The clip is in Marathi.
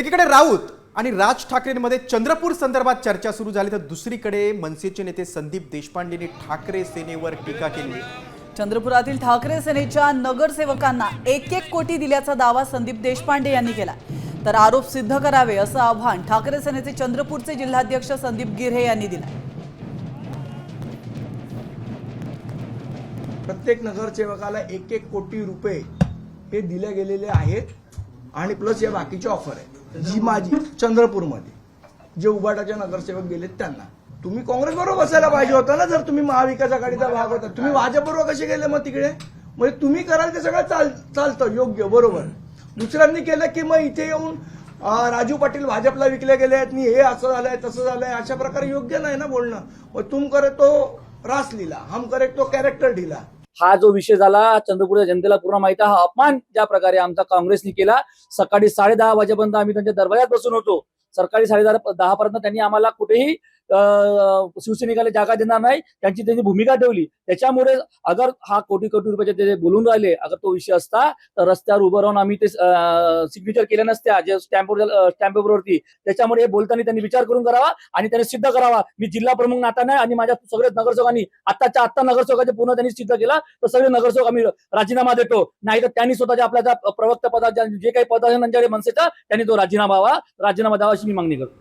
एकीकडे राऊत आणि राज ठाकरेंमध्ये चंद्रपूर संदर्भात चर्चा सुरू झाली तर दुसरीकडे मनसेचे नेते संदीप देशपांडेंनी ठाकरे सेनेवर टीका केली। चंद्रपुरातील ठाकरे सेनेच्या नगरसेवकांना 1-1 कोटी दिल्याचा दावा संदीप देशपांडे यांनी केला। तर आरोप सिद्ध करावे असं आव्हान ठाकरे सेनेचे चंद्रपूरचे जिल्हाध्यक्ष संदीप गिऱ्हे यांनी दिलं। प्रत्येक नगरसेवकाला 1-1 कोटी रुपये हे दिले गेलेले आहेत आणि प्लस या बाकीची ऑफर आहे जी माझी चंद्रपूरमध्ये जे उबाटाचे नगरसेवक गेलेत त्यांना। तुम्ही काँग्रेस बरोबर बसायला पाहिजे होता ना, जर तुम्ही महाविकास आघाडीचा भाग होता। तुम्ही भाजपबरोबर कसे गेले मग तिकडे? म्हणजे तुम्ही कराल ते सगळं चालतं योग्य बरोबर, दुसऱ्यांनी केलं की मग इथे येऊन राजू पाटील भाजपला विकले गेले आहेत, हे असं झालंय तसं झालंय, अशा प्रकारे योग्य नाही ना बोलणं। मग तुम करे तो रासलीला, हम करे तो कॅरेक्टर ढिला। हा जो विषय झाला चंद्रपूरच्या जनतेला पूर्ण माहिती आहे। हा अपमान ज्या प्रकारे आमचा काँग्रेसने केला, सकाळी 10:30 वाजेपर्यंत आम्ही त्यांच्या दरवाजात बसून होतो। सकाळी 10:30 पर्यंत त्यांनी आम्हाला कुठेही शिवसैनिकाला जागा देणार नाही त्यांची भूमिका ठेवली। त्याच्यामुळे अगर हा कोटी रुपयाचे ते बोलून राहिले, अगर तो विषय असता तर रस्त्यावर उभं राहून आम्ही ते सिग्नेचर केल्या नसत्या जे स्टॅम्प पेपरवरती। त्याच्यामुळे हे बोलताना त्यांनी विचार करून करावा आणि त्यांनी सिद्ध करावा। मी जिल्हा प्रमुख नाता नाही आणि माझ्या सगळे नगरसेवकांनी आत्ता नगरसेवकाचे पूर्ण त्यांनी सिद्ध केला तर सगळे नगरसेवक आम्ही राजीनामा देतो, नाही तर त्यांनी स्वतःच्या आपल्या प्रवक्ता पदाच्या जे काही पद आहे मनसेचा त्यांनी तो राजीनामा द्यावा अशी मी मागणी करतो।